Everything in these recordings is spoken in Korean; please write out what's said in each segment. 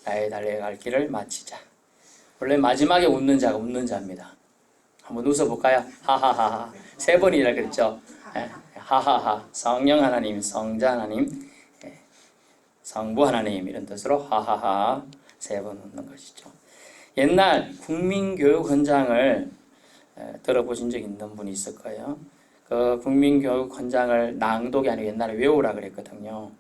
나의 달려갈 길을 마치자. 원래 마지막에 웃는 자가 웃는 자입니다. 한번 웃어볼까요? 하하하. 3번이라 그랬죠. 하하하. 성령 하나님, 성자 하나님, 성부 하나님 이런 뜻으로 하하하 3번 웃는 것이죠. 옛날 국민교육헌장을 들어보신 적 있는 분이 있을 거예요. 그 국민교육헌장을 낭독이 아니고 옛날에 외우라 그랬거든요.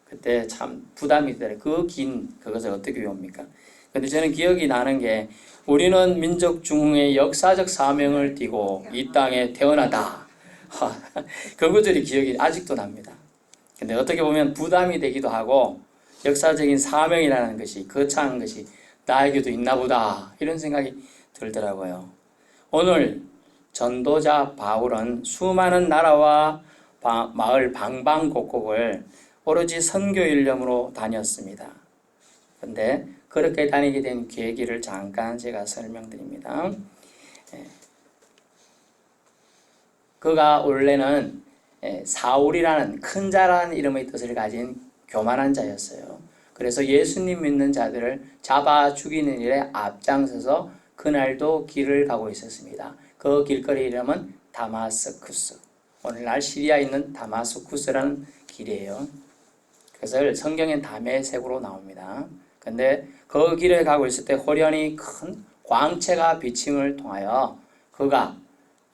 그때 참 부담이 되더라고요. 그 긴 그것을 어떻게 외웁니까? 근데 저는 기억이 나는 게 우리는 민족 중흥의 역사적 사명을 띠고 이 땅에 태어나다. 그 구절이 기억이 아직도 납니다. 근데 어떻게 보면 부담이 되기도 하고 역사적인 사명이라는 것이 거창한 것이 나에게도 있나 보다 이런 생각이 들더라고요. 오늘 전도자 바울은 수많은 나라와 마을 방방곡곡을 오로지 선교 일념으로 다녔습니다. 근데 그렇게 다니게 된 계기를 잠깐 제가 설명드립니다. 그가 원래는 사울이라는 큰 자라는 이름의 뜻을 가진 교만한 자였어요. 그래서 예수님 믿는 자들을 잡아 죽이는 일에 앞장서서 그날도 길을 가고 있었습니다. 그 길거리 이름은 다마스쿠스. 오늘날 시리아에 있는 다마스쿠스라는 길이에요. 그것을 성경엔 다메섹으로 나옵니다. 근데 그 길을 가고 있을 때 호련히 큰 광채가 비침을 통하여 그가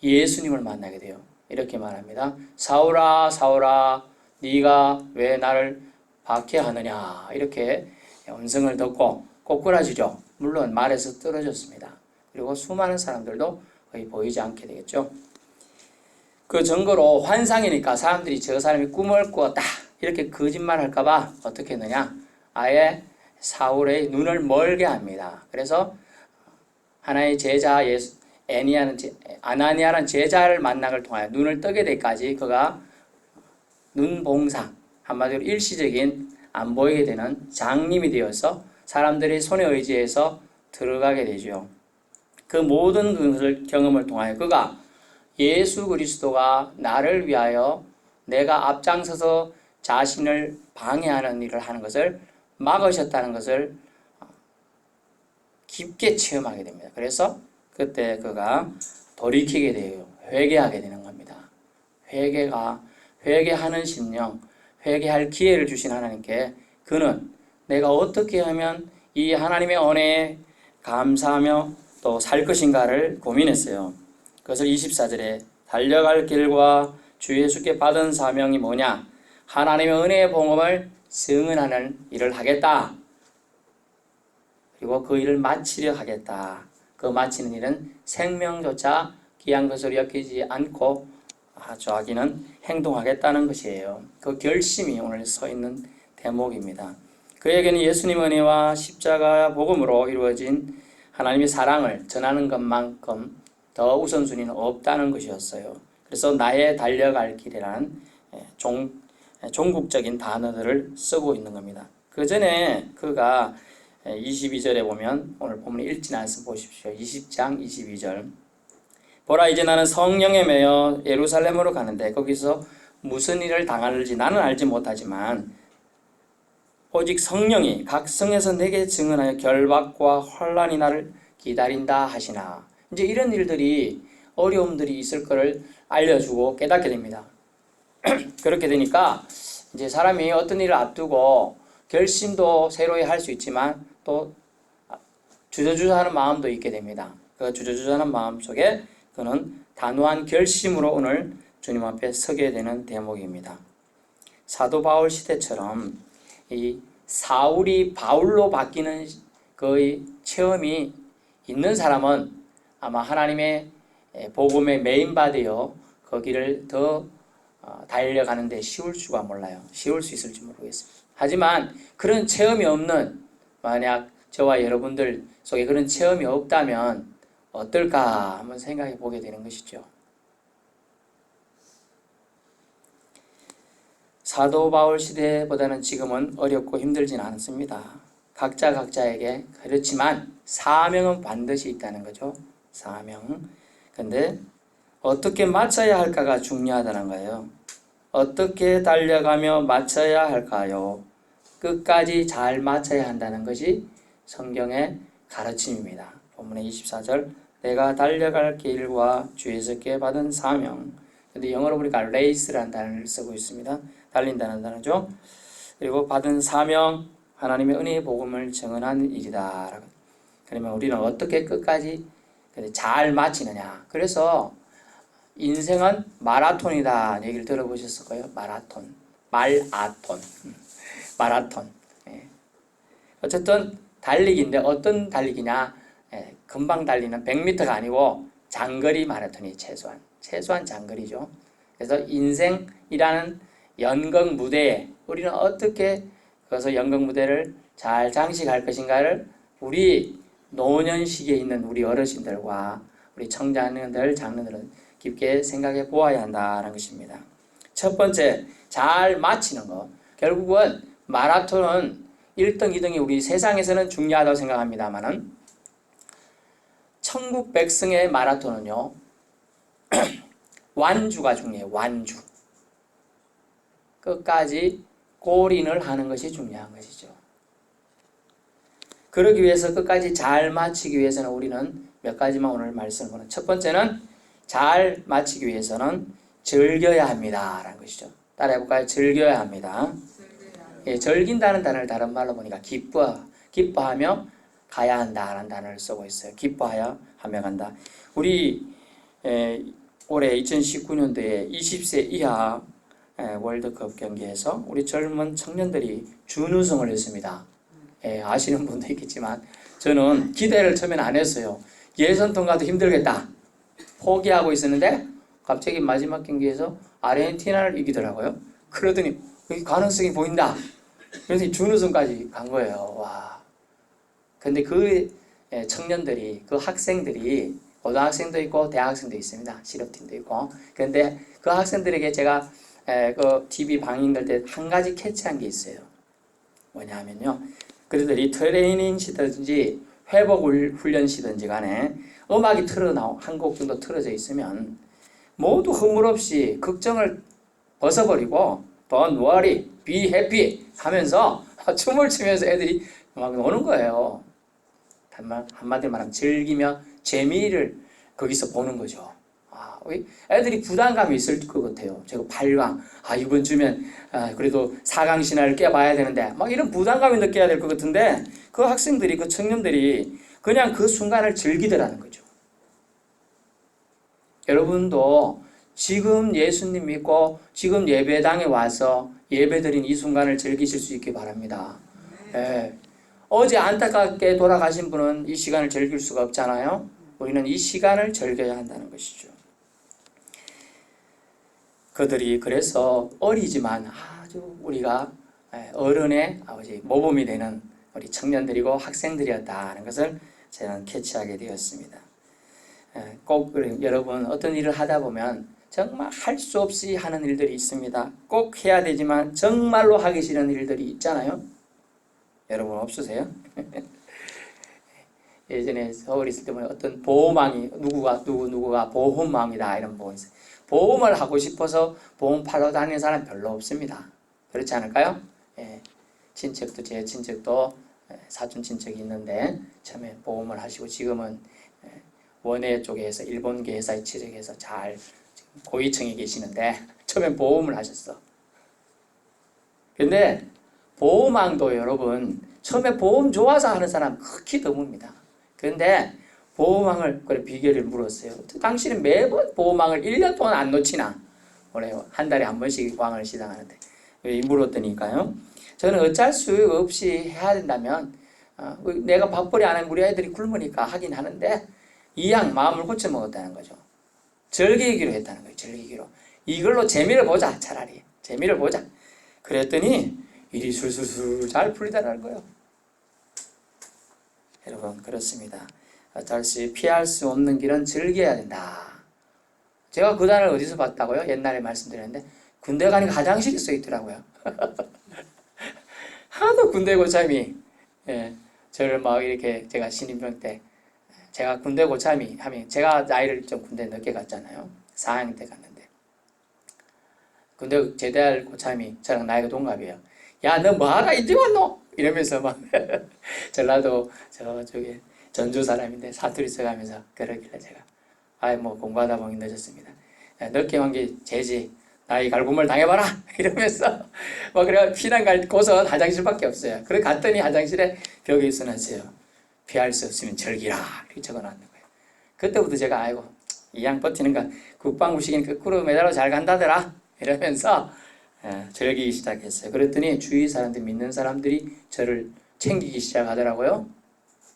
예수님을 만나게 돼요. 이렇게 말합니다. 사울아 사울아 네가 왜 나를 박해하느냐. 이렇게 음성을 듣고 꼬꾸라지죠. 물론 말에서 떨어졌습니다. 그리고 수많은 사람들도 거의 보이지 않게 되겠죠. 그 증거로 환상이니까 사람들이 저 사람이 꿈을 꾸었다 이렇게 거짓말 할까봐 어떻게 했느냐. 아예 사울의 눈을 멀게 합니다. 그래서 하나의 제자 아나니아라는 제자를 만나를 통하여 눈을 뜨게 되기까지 그가 눈봉상, 한마디로 일시적인 안 보이게 되는 장님이 되어서 사람들이 손에 의지해서 들어가게 되죠. 그 모든 것을 경험을 통하여 그가 예수 그리스도가 나를 위하여 내가 앞장서서 자신을 방해하는 일을 하는 것을 막으셨다는 것을 깊게 체험하게 됩니다. 그래서 그때 그가 돌이키게 되고 회개하게 되는 겁니다. 회개하는 심령, 회개할 기회를 주신 하나님께 그는 내가 어떻게 하면 이 하나님의 은혜에 감사하며 또 살 것인가를 고민했어요. 그것을 24절에 달려갈 길과 주 예수께 받은 사명이 뭐냐? 하나님의 은혜의 복음을 증언하는 일을 하겠다. 그리고 그 일을 마치려 하겠다. 그 마치는 일은 생명조차 귀한 것으로 여기지 않고 자기는 행동하겠다는 것이에요. 그 결심이 오늘 서 있는 대목입니다. 그에게는 예수님 은혜와 십자가 복음으로 이루어진 하나님의 사랑을 전하는 것만큼 더 우선순위는 없다는 것이었어요. 그래서 나의 달려갈 길이라는 종국적인 단어들을 쓰고 있는 겁니다. 그 전에 그가 22절에 보면 오늘 본문에 읽지 않아서 보십시오. 20장 22절. 보라 이제 나는 성령에 매여 예루살렘으로 가는데 거기서 무슨 일을 당할지 나는 알지 못하지만 오직 성령이 각 성에서 내게 증언하여 결박과 혼란이 나를 기다린다 하시나. 이제 이런 일들이 어려움들이 있을 것을 알려주고 깨닫게 됩니다. 그렇게 되니까 이제 사람이 어떤 일을 앞두고 결심도 새로이 할 수 있지만 또 주저주저하는 마음도 있게 됩니다. 그 주저주저하는 마음 속에 그는 단호한 결심으로 오늘 주님 앞에 서게 되는 대목입니다. 사도 바울 시대처럼 이 사울이 바울로 바뀌는 그 체험이 있는 사람은 아마 하나님의 복음에 메인바디어 거기를 더 달려가는데 쉬울 수가 몰라요. 쉬울 수 있을지 모르겠습니다. 하지만 그런 체험이 없는 만약 저와 여러분들 속에 그런 체험이 없다면 어떨까 한번 생각해 보게 되는 것이죠. 사도 바울 시대보다는 지금은 어렵고 힘들진 않습니다. 각자에게 그렇지만 사명은 반드시 있다는 거죠. 사명. 근데 어떻게 맞춰야 할까가 중요하다는 거예요. 어떻게 달려가며 맞춰야 할까요? 끝까지 잘 마쳐야 한다는 것이 성경의 가르침입니다. 본문의 24절 내가 달려갈 길과 주에서 받은 사명. 근데 영어로 보니까 레이스라는 단어를 쓰고 있습니다. 달린다는 단어죠. 그리고 받은 사명, 하나님의 은혜의 복음을 증언한 일이다. 그러면 우리는 어떻게 끝까지 잘 마치느냐. 그래서 인생은 마라톤이다 얘기를 들어보셨을 거예요. 마라톤. 마라톤. 예. 어쨌든 달리기인데 어떤 달리기냐. 예. 금방 달리는 100m가 아니고 장거리 마라톤이 최소한 장거리죠. 그래서 인생이라는 연극 무대에 우리는 어떻게 그래서 연극 무대를 잘 장식할 것인가를 우리 노년 시기에 있는 우리 어르신들과 우리 청자년들, 장년들은 깊게 생각해 보아야 한다는 것입니다. 첫 번째, 잘 마치는 것. 결국은 마라톤은 1등, 2등이 우리 세상에서는 중요하다고 생각합니다만은 천국 백성의 마라톤은요. 완주가 중요해요. 완주. 끝까지 골인을 하는 것이 중요한 것이죠. 그러기 위해서 끝까지 잘 마치기 위해서는 우리는 몇 가지만 오늘 말씀을 보는. 첫 번째는 잘 마치기 위해서는 즐겨야 합니다. 라는 것이죠. 따라해볼까요? 즐겨야 합니다. 예, 즐긴다는 단어를 다른 말로 보니까 기뻐하며 가야 한다라는 단어를 쓰고 있어요. 기뻐하여 하며 간다. 우리 올해 2019년도에 20세 이하 월드컵 경기에서 우리 젊은 청년들이 준우승을 했습니다. 아시는 분도 있겠지만 저는 기대를 처음에는 안 했어요. 예선 통과도 힘들겠다. 포기하고 있었는데 갑자기 마지막 경기에서 아르헨티나를 이기더라고요. 그러더니 가능성이 보인다. 그래서 준우승까지 간 거예요. 와. 근데 그 청년들이, 그 학생들이 고등학생도 있고 대학생도 있습니다. 실업팀도 있고. 그런데 그 학생들에게 제가 그 TV 방映될 때 한 가지 캐치한 게 있어요. 뭐냐 하면요. 그들이 트레이닝 시든지 회복 훈련 시든지 간에 음악이 한 곡 정도 틀어져 있으면 모두 허물 없이 걱정을 벗어버리고 Don't worry, be happy 하면서 춤을 추면서 애들이 막 노는 거예요. 한마디로 말하면 즐기며 재미를 거기서 보는 거죠. 애들이 부담감이 있을 것 같아요. 제가 8강, 이번 주면 그래도 4강 신화를 깨봐야 되는데 막 이런 부담감이 느껴야 될 것 같은데 그 학생들이, 그 청년들이 그냥 그 순간을 즐기더라는 거죠. 여러분도 지금 예수님 믿고 지금 예배당에 와서 예배드린 이 순간을 즐기실 수 있기 바랍니다. 네. 어제 안타깝게 돌아가신 분은 이 시간을 즐길 수가 없잖아요. 우리는 이 시간을 즐겨야 한다는 것이죠. 그들이 그래서 어리지만 아주 우리가 어른의 아버지 모범이 되는 우리 청년들이고 학생들이었다는 것을 저는 캐치하게 되었습니다. 꼭 여러분 어떤 일을 하다 보면 정말 할 수 없이 하는 일들이 있습니다. 꼭 해야 되지만 정말로 하기 싫은 일들이 있잖아요. 여러분 없으세요? 예전에 서울에 있을 때 보면 어떤 보호망이 누구가 보험망이다 이런 보험이 있어요. 보험을 하고 싶어서 보험 팔러 다니는 사람 별로 없습니다. 그렇지 않을까요? 친척도 제 친척도 사촌 친척이 있는데 처음에 보험을 하시고 지금은 원해 쪽에서 일본계 회사에 취직해서 잘 고위층에 계시는데 처음엔 보험을 하셨어. 근데 보험왕도 여러분 처음에 보험 좋아서 하는 사람 극히 드뭅니다. 그런데 보험왕을 비결을 물었어요. 당신은 매번 보험왕을 1년 동안 안 놓치나? 원래 한 달에 한 번씩 왕을 시작하는데 물었더니까요. 저는 어쩔 수 없이 해야 된다면 내가 밥벌이 안 하면 우리 애들이 굶으니까 하긴 하는데 이왕 마음을 고쳐 먹었다는 거죠. 즐기기로 했다는 거예요. 즐기기로. 이걸로 재미를 보자. 차라리. 재미를 보자. 그랬더니 일이 술술술 잘 풀리더라는 거예요. 여러분 그렇습니다. 어쩔 수 피할 수 없는 길은 즐겨야 된다. 제가 그 단어를 어디서 봤다고요? 옛날에 말씀드렸는데 군대 가니까 화장실에 써 있더라고요. 하도 군대 고참이 저를 막 이렇게 제가 신입병 때 제가 군대 고참이 하면 제가 나이를 좀 군대 늦게 갔잖아요. 4학년 때 갔는데 군대 제대할 고참이 저랑 나이가 동갑이에요. 야, 너 뭐하라 이제 왔노? 이러면서 막 전라도 저쪽에 전주 사람인데 사투리 써가면서 그러길래 제가 아이 뭐 공부하다 보니 늦었습니다. 야, 늦게 온 게 죄지. 나이 갈굼을 당해봐라 이러면서 뭐 그래 피난 갈 곳은 화장실밖에 없어요. 그래 갔더니 화장실에 벽에 써놨어요. 피할 수 없으면 절기라 이렇게 적어놨는 거예요. 그때부터 제가 아이고 이 양 버티는가 국방부 시기는 거꾸로 매달아 잘 간다더라 이러면서 절기기 시작했어요. 그랬더니 주위 사람들 믿는 사람들이 저를 챙기기 시작하더라고요.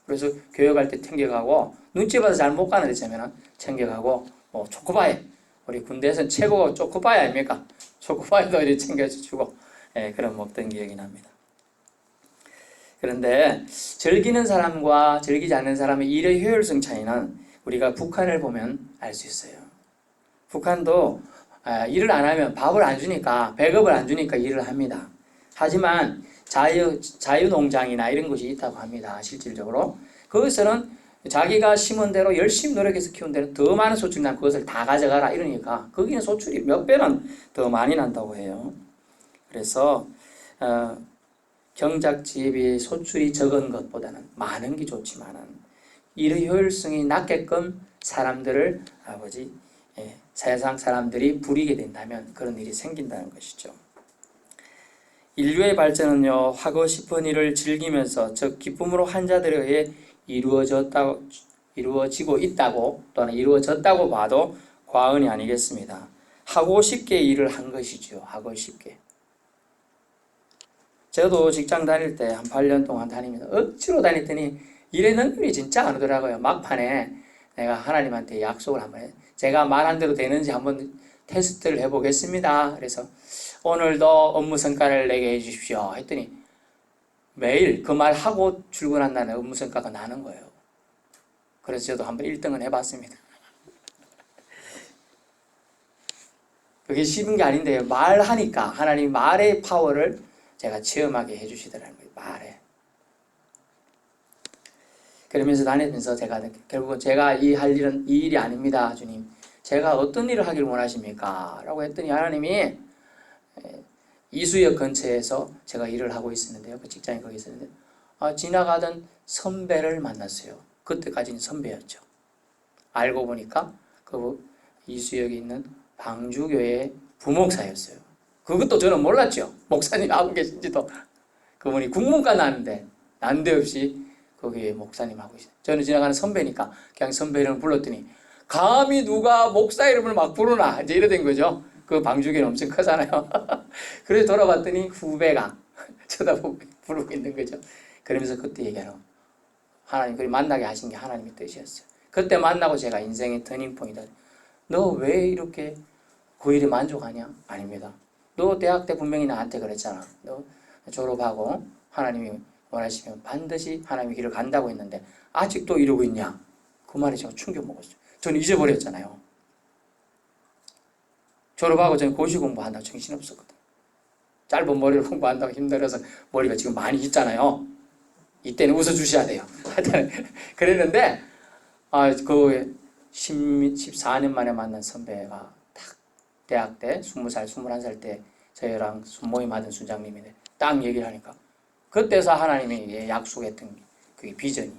그래서 교회 갈 때 챙겨가고 눈치 봐서 잘 못 가는 데 있으면 챙겨가고 뭐 초코바이 우리 군대에서는 최고 초코바이 아닙니까? 초코바이도 이렇게 챙겨주고 그런 먹던 기억이 납니다. 그런데 즐기는 사람과 즐기지 않는 사람의 일의 효율성 차이는 우리가 북한을 보면 알 수 있어요. 북한도 일을 안 하면 밥을 안 주니까 배급을 안 주니까 일을 합니다. 하지만 자유농장이나 이런 것이 있다고 합니다. 실질적으로 거기서는 자기가 심은 대로 열심히 노력해서 키운 대로 더 많은 소출이 나면 그것을 다 가져가라 이러니까 거기는 소출이 몇 배는 더 많이 난다고 해요. 그래서 경작지에 비해 소출이 적은 것보다는 많은 게 좋지만은 일의 효율성이 낮게끔 사람들을 세상 사람들이 부리게 된다면 그런 일이 생긴다는 것이죠. 인류의 발전은요, 하고 싶은 일을 즐기면서 즉 기쁨으로 한 자들에 의해 이루어지고 있다고 또는 이루어졌다고 봐도 과언이 아니겠습니다. 하고 싶게 일을 한 것이죠. 하고 싶게. 저도 직장 다닐 때 한 8년 동안 다닙니다. 억지로 다녔더니 일의 능률이 진짜 안 오더라고요. 막판에 내가 하나님한테 약속을 한번 해. 제가 말한 대로 되는지 한번 테스트를 해보겠습니다. 그래서 오늘도 업무 성과를 내게 해주십시오. 했더니 매일 그 말 하고 출근한다는 업무 성과가 나는 거예요. 그래서 저도 한번 1등은 해봤습니다. 그게 쉬운 게 아닌데요. 말하니까 하나님 말의 파워를 제가 체험하게 해주시더라는 거예요. 말에. 그러면서 다니면서 제가 결국은 제가 이 할 일은 이 일이 아닙니다. 주님. 제가 어떤 일을 하길 원하십니까? 라고 했더니 하나님이 이수역 근처에서 제가 일을 하고 있었는데요. 그 직장이 거기 있었는데 지나가던 선배를 만났어요. 그때까지는 선배였죠. 알고 보니까 그 이수역에 있는 방주교회 부목사였어요. 그것도 저는 몰랐죠. 목사님 하고 계신지도. 그분이 국문과 나는데 난데없이 거기에 목사님 하고 있어요. 저는 지나가는 선배니까 그냥 선배 이름을 불렀더니 감히 누가 목사 이름을 막 부르나 이제 이래 된 거죠. 그 방주교는 엄청 크잖아요. 그래서 돌아봤더니 후배가 쳐다보고 부르고 있는 거죠. 그러면서 그때 얘기하러 하나님 그리 만나게 하신 게 하나님의 뜻이었어요. 그때 만나고 제가 인생의 터닝포인트. 너 왜 이렇게 그 일에 만족하냐? 아닙니다. 너 대학 때 분명히 나한테 그랬잖아. 너 졸업하고 하나님이 원하시면 반드시 하나님의 길을 간다고 했는데 아직도 이러고 있냐? 그 말에 제가 충격 먹었어요. 저는 잊어버렸잖아요. 졸업하고 저는 고시 공부한다고 정신없었거든. 짧은 머리를 공부한다고 힘들어서 머리가 지금 많이 있잖아요. 이때는 웃어주셔야 돼요. 하여튼 그랬는데 그 14년 만에 만난 선배가 딱 대학 때 20살, 21살 때 저희랑 모임 하던 순장님인데 딱 얘기를 하니까 그때서 하나님이 약속했던 그 비전이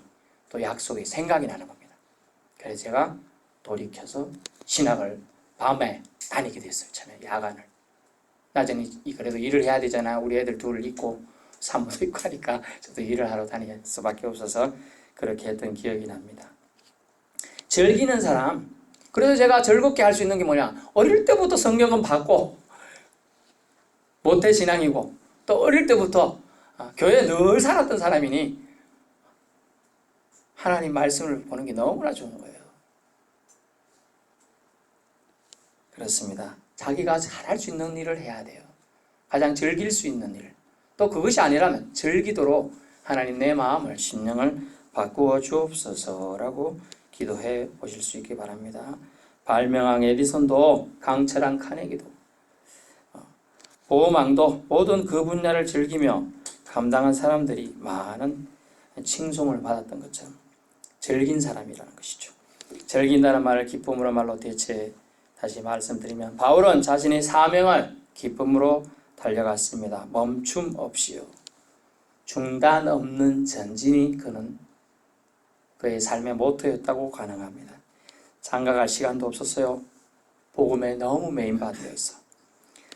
또 약속이 생각이 나는 겁니다. 그래서 제가 돌이켜서 신학을 밤에 다니게 됐어요. 처음에 야간을. 낮에는 그래도 일을 해야 되잖아. 우리 애들 둘을 있고 사무도 있고 하니까 저도 일을 하러 다닐 수밖에 없어서 그렇게 했던 기억이 납니다. 즐기는 사람. 그래서 제가 즐겁게 할 수 있는 게 뭐냐. 어릴 때부터 성경은 받고 모태신앙이고 또 어릴 때부터 교회에 늘 살았던 사람이니 하나님 말씀을 보는 게 너무나 좋은 거예요. 그렇습니다. 자기가 잘할 수 있는 일을 해야 돼요. 가장 즐길 수 있는 일. 또 그것이 아니라면 즐기도록 하나님 내 마음을 심령을 바꾸어 주옵소서라고 기도해 보실 수 있기 바랍니다. 발명왕 에디슨도 강철한 카네기도 보호망도 모든 그 분야를 즐기며 감당한 사람들이 많은 칭송을 받았던 것처럼 즐긴 사람이라는 것이죠. 즐긴다는 말을 기쁨으로 말로 다시 말씀드리면 바울은 자신의 사명을 기쁨으로 달려갔습니다. 멈춤 없이요. 중단 없는 전진이 그의 삶의 모토였다고 가능합니다. 장가갈 시간도 없었어요. 복음에 너무 메인바디어 있어.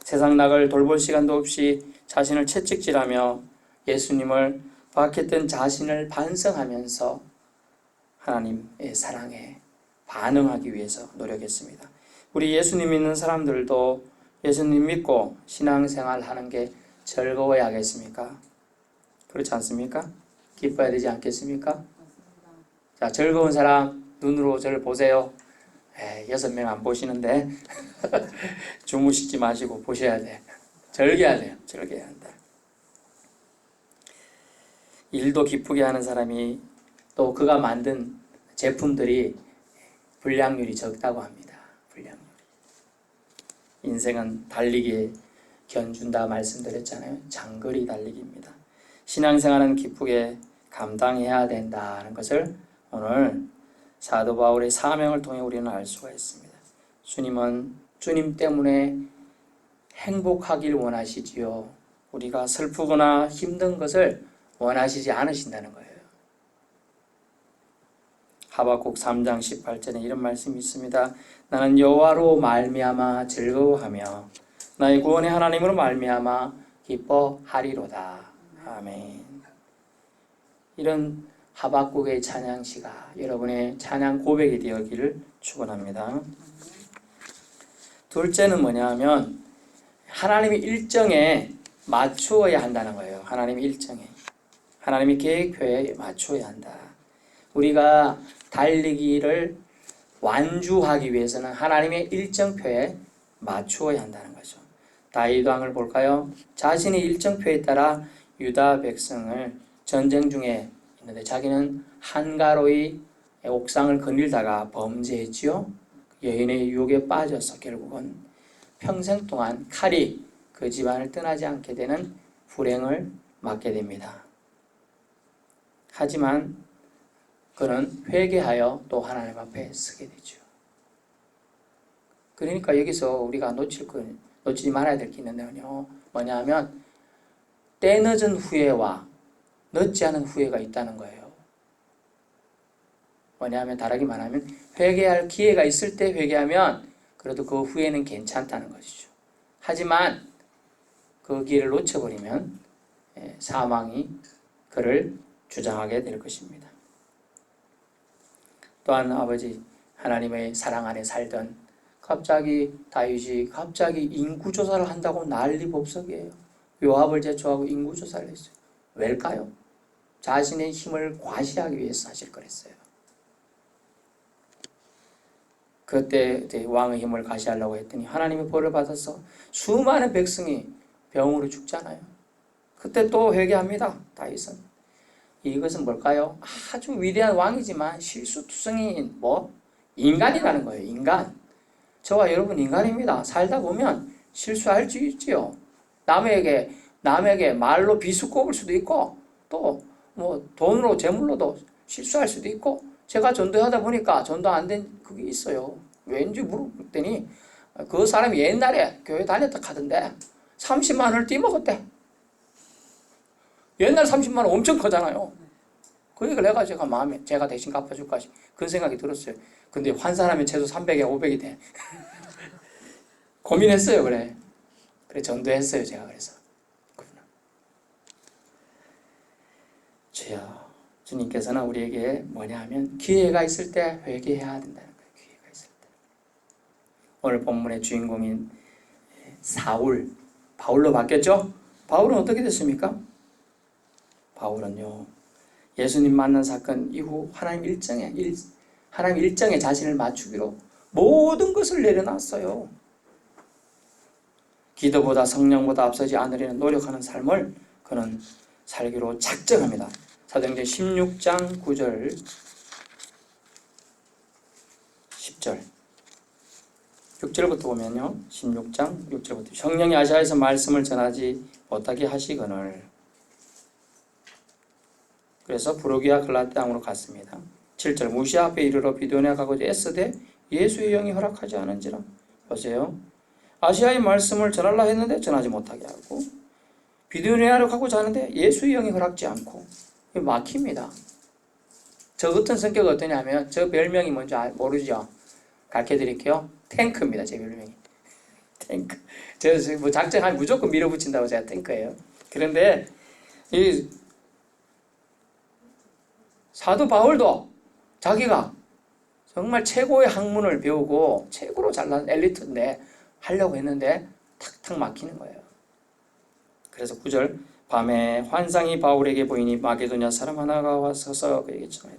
세상 낙을 돌볼 시간도 없이 자신을 채찍질하며 예수님을 박했던 자신을 반성하면서 하나님의 사랑에 반응하기 위해서 노력했습니다. 우리 예수님 믿는 사람들도 예수님 믿고 신앙생활 하는 게 즐거워야 하겠습니까? 그렇지 않습니까? 기뻐야 되지 않겠습니까? 자, 즐거운 사람 눈으로 저를 보세요. 6명 안 보시는데 주무시지 마시고 보셔야 돼. 즐겨야 돼요. 즐겨야 한다. 일도 기쁘게 하는 사람이 또 그가 만든 제품들이 불량률이 적다고 합니다. 불량률이. 인생은 달리기에 견준다 말씀드렸잖아요. 장거리 달리기입니다. 신앙생활은 기쁘게 감당해야 된다는 것을 오늘 사도 바울의 사명을 통해 우리는 알 수가 있습니다. 주님은 주님 때문에 행복하길 원하시지요. 우리가 슬프거나 힘든 것을 원하시지 않으신다는 거예요. 하박국 3장 18절에 이런 말씀이 있습니다. 나는 여호와로 말미암아 즐거워하며 나의 구원의 하나님으로 말미암아 기뻐하리로다. 아멘. 이런 하박국의 찬양시가 여러분의 찬양 고백이 되었기를 축원합니다. 둘째는 뭐냐 하면 하나님의 일정에 맞추어야 한다는 거예요. 하나님의 일정에. 하나님의 계획표에 맞추어야 한다. 우리가 달리기를 완주하기 위해서는 하나님의 일정표에 맞추어야 한다는 거죠. 다윗 왕을 볼까요? 자신의 일정표에 따라 유다 백성을 전쟁 중에 있는데 자기는 한가로이 옥상을 거닐다가 범죄했지요. 여인의 유혹에 빠져서 결국은 평생 동안 칼이 그 집안을 떠나지 않게 되는 불행을 맞게 됩니다. 하지만 그는 회개하여 또 하나님 앞에 서게 되죠. 그러니까 여기서 우리가 놓치지 말아야 될 게 있는데요. 뭐냐 하면 때늦은 후회와 늦지 않은 후회가 있다는 거예요. 뭐냐 하면 다르게 말하면 회개할 기회가 있을 때 회개하면 그래도 그 후회는 괜찮다는 것이죠. 하지만 그 기회를 놓쳐버리면 사망이 그를 주장하게 될 것입니다. 또한 아버지 하나님의 사랑 안에 살던 다윗이 갑자기 인구조사를 한다고 난리법석이에요. 요압을 제초하고 인구조사를 했어요. 왜일까요? 자신의 힘을 과시하기 위해서 사실 그랬어요. 그때 왕의 힘을 과시하려고 했더니 하나님의 벌을 받아서 수많은 백성이 병으로 죽잖아요. 그때 또 회개합니다. 다윗은. 이것은 뭘까요? 아주 위대한 왕이지만 실수투성이인 인간이라는 거예요. 인간. 저와 여러분 인간입니다. 살다 보면 실수할 수 있지요. 남에게 말로 비수 꼽을 수도 있고 또 돈으로 재물로도 실수할 수도 있고 제가 전도하다 보니까 전도 안 된 그게 있어요. 왠지 물어봤더니 그 사람이 옛날에 교회 다녔다 하던데 30만 원을 띠먹었대. 옛날 30만 원 엄청 크잖아요. 그 얘기를 내가 제가 대신 갚아줄까 그런 생각이 들었어요. 근데 환산하면 최소 300에 500이 돼. 고민했어요. 그래 전도했어요. 제가 그래서 주여, 주님께서는 우리에게 뭐냐 하면 기회가 있을 때 회개해야 된다는 거예요. 기회가 있을 때. 오늘 본문의 주인공인 바울로 바뀌었죠? 바울은 어떻게 됐습니까? 바울은요, 예수님 만난 사건 이후 하나님 일정에 자신을 맞추기로 모든 것을 내려놨어요. 기도보다 성령보다 앞서지 않으려는 노력하는 삶을 그는 살기로 작정합니다. 사도행전 16장 9절 10절 6절부터 보면요. 16장 6절부터 성령이 아시아에서 말씀을 전하지 못하게 하시거늘 그래서 부르기아 갈라디 땅으로 갔습니다. 7절 무시아 앞에 이르러 비도냐 가고자 애쓰되 예수의 영이 허락하지 않은지라. 보세요. 아시아의 말씀을 전하려 했는데 전하지 못하게 하고, 비두니아로 가고자 하는데 예수의 영이 허락지 않고 막힙니다. 저 같은 성격이 어떠냐면, 저 별명이 뭔지 모르죠? 가르쳐드릴게요. 탱크입니다. 제 별명이. 탱크. 제가 뭐 작정하면 무조건 밀어붙인다고 제가 탱크예요. 그런데 이 사도 바울도 자기가 정말 최고의 학문을 배우고 최고로 잘난 엘리트인데 하려고 했는데 탁탁 막히는 거예요. 그래서 9절, 밤에 환상이 바울에게 보이니 마게도냐 사람 하나가 와서서 그에게 전해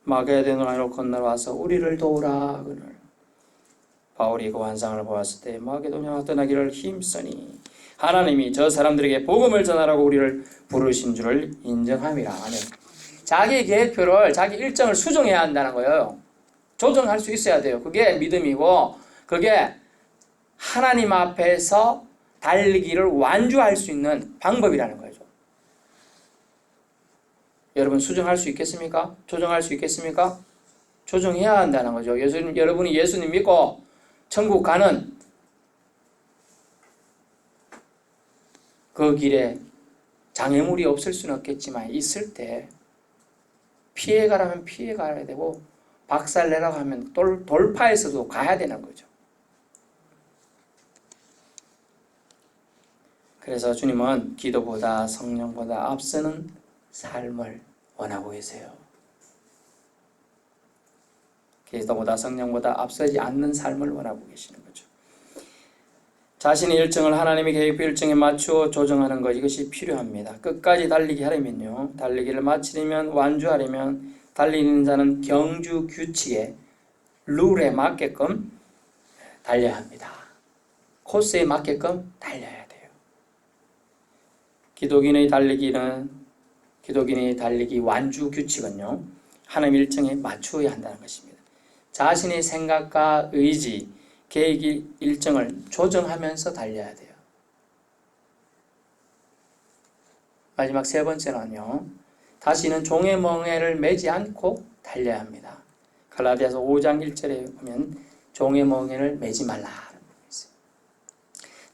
마게도냐로 건너와서 우리를 도우라. 그늘 바울이 그 환상을 보았을 때 마게도냐 떠나기를 힘쓰니 하나님이 저 사람들에게 복음을 전하라고 우리를 부르신 줄을 인정함이라. 아멘. 자기 계획표를, 자기 일정을 수정해야 한다는 거예요. 조정할 수 있어야 돼요. 그게 믿음이고, 그게 하나님 앞에서 달리기를 완주할 수 있는 방법이라는 거죠. 여러분 수정할 수 있겠습니까? 조정할 수 있겠습니까? 조정해야 한다는 거죠. 여러분이 예수님 믿고 천국 가는 그 길에 장애물이 없을 수는 없겠지만 있을 때 피해가라면 피해가야 되고 박살내라고 하면 돌파해서도 가야 되는 거죠. 그래서 주님은 기도보다 성령보다 앞서는 삶을 원하고 계세요. 기도보다 성령보다 앞서지 않는 삶을 원하고 계시는 거죠. 자신의 일정을 하나님의 계획표 일정에 맞추어 조정하는 것, 이것이 필요합니다. 끝까지 달리기 하려면요, 달리기를 마치려면, 완주하려면 달리는 자는 경주 규칙에, 룰에 맞게끔 달려야 합니다. 코스에 맞게끔 달려야 돼요. 기독인의 달리기 완주 규칙은요, 하나님 일정에 맞추어야 한다는 것입니다. 자신의 생각과 의지, 계획 일정을 조정하면서 달려야 돼요. 마지막 세 번째는요, 다시는 종의 멍에를 매지 않고 달려야 합니다. 갈라디아서 5장 1절에 보면 종의 멍에를 매지 말라는 부분이 있어요.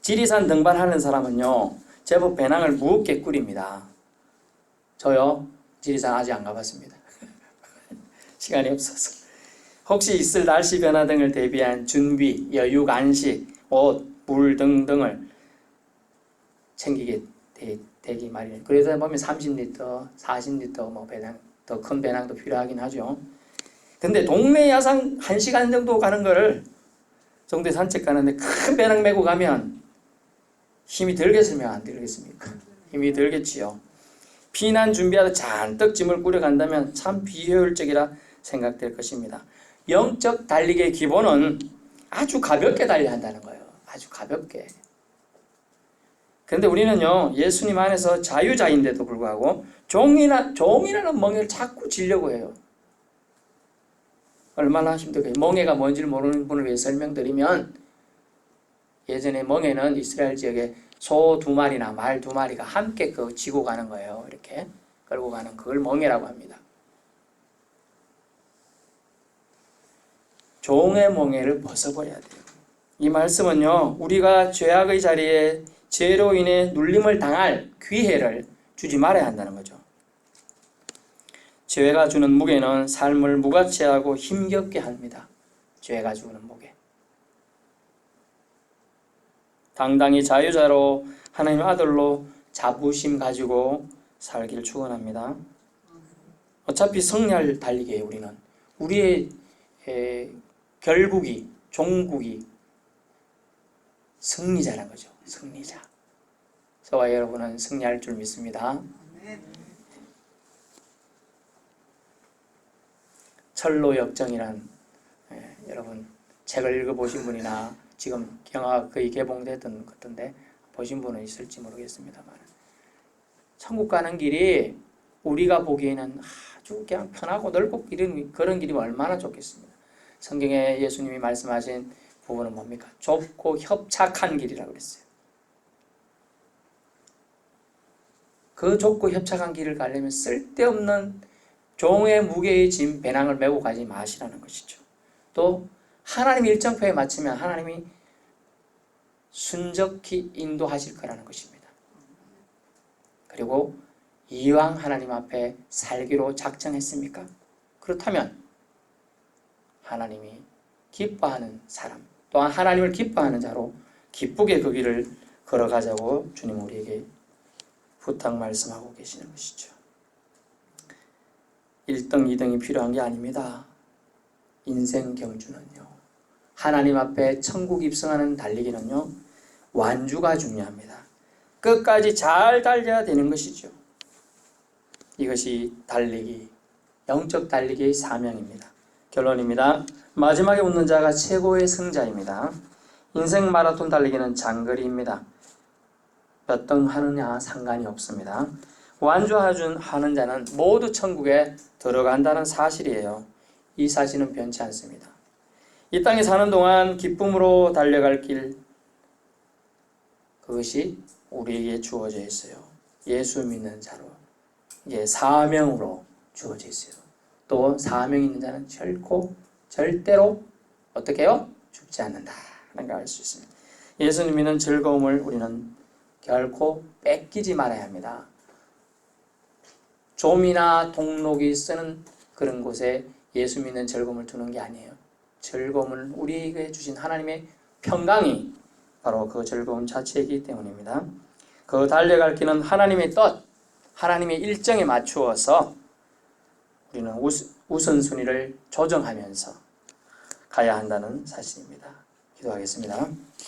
지리산 등반하는 사람은요, 제법 배낭을 무겁게 꾸립니다. 저요, 지리산 아직 안 가봤습니다. 시간이 없어서. 혹시 있을 날씨 변화 등을 대비한 준비, 여유, 간식, 옷, 물 등등을 챙기게 되기 마련이에요. 그러다 보면 30리터, 40리터 뭐 배낭, 더 큰 배낭도 필요하긴 하죠. 근데 동네 야산 1시간 정도 가는 거를 정도에 산책 가는데 큰 배낭 메고 가면 힘이 들겠으면 안 들겠습니까? 힘이 들겠지요. 피난 준비하다 잔뜩 짐을 꾸려간다면 참 비효율적이라 생각될 것입니다. 영적 달리기의 기본은 아주 가볍게 달려야 한다는 거예요. 아주 가볍게. 그런데 우리는요, 예수님 안에서 자유자인데도 불구하고 종이라는 멍에를 자꾸 지려고 해요. 얼마나 힘들게요. 멍에가 뭔지를 모르는 분을 위해 설명드리면, 예전에 멍에는 이스라엘 지역에 소 2마리나 말 2마리가 함께 지고 가는 거예요. 이렇게 끌고 가는 그걸 멍에라고 합니다. 종의 멍에를 벗어버려야 돼요. 이 말씀은요, 우리가 죄악의 자리에 죄로 인해 눌림을 당할 기회를 주지 말아야 한다는 거죠. 죄가 주는 무게는 삶을 무가치하고 힘겹게 합니다. 죄가 주는 무게. 당당히 자유자로 하나님 아들로 자부심 가지고 살기를 축원합니다. 어차피 승리할 달리기예요. 우리는 우리의 결국이, 종국이 승리자라는 거죠. 승리자. 저와 여러분은 승리할 줄 믿습니다. 철로역정이란, 여러분 책을 읽어보신 분이나 지금 영화가 거의 개봉됐던 것 같은데 보신 분은 있을지 모르겠습니다만, 천국 가는 길이 우리가 보기에는 아주 그냥 편하고 넓고 그런 길이 얼마나 좋겠습니다. 성경에 예수님이 말씀하신 부분은 뭡니까? 좁고 협착한 길이라고 그랬어요. 그 좁고 협착한 길을 가려면 쓸데없는 종의 무게의 짐 배낭을 메고 가지 마시라는 것이죠. 또 하나님 일정표에 맞추면 하나님이 순적히 인도하실 거라는 것입니다. 그리고 이왕 하나님 앞에 살기로 작정했습니까? 그렇다면 하나님이 기뻐하는 사람, 또한 하나님을 기뻐하는 자로 기쁘게 그 길을 걸어가자고 주님 우리에게 부탁 말씀하고 계시는 것이죠. 1등, 2등이 필요한 게 아닙니다. 인생 경주는요, 하나님 앞에 천국 입성하는 달리기는요, 완주가 중요합니다. 끝까지 잘 달려야 되는 것이죠. 이것이 달리기, 영적 달리기의 사명입니다. 결론입니다. 마지막에 웃는 자가 최고의 승자입니다. 인생 마라톤 달리기는 장거리입니다. 몇 등 하느냐 상관이 없습니다. 완주하는 자는 모두 천국에 들어간다는 사실이에요. 이 사실은 변치 않습니다. 이 땅에 사는 동안 기쁨으로 달려갈 길, 그것이 우리에게 주어져 있어요. 예수 믿는 자로, 이게 사명으로 주어져 있어요. 또 사명 있는 자는 절대로 어떻게 해요? 죽지 않는다 라는 걸 알 수 있습니다. 예수님 믿는 즐거움을 우리는 결코 뺏기지 말아야 합니다. 좀이나 동록이 쓰는 그런 곳에 예수 믿는 즐거움을 두는 게 아니에요. 즐거움을 우리에게 주신 하나님의 평강이 바로 그 즐거움 자체이기 때문입니다. 그 달려갈 길은 하나님의 뜻, 하나님의 일정에 맞추어서 우리는 우선순위를 조정하면서 가야 한다는 사실입니다. 기도하겠습니다.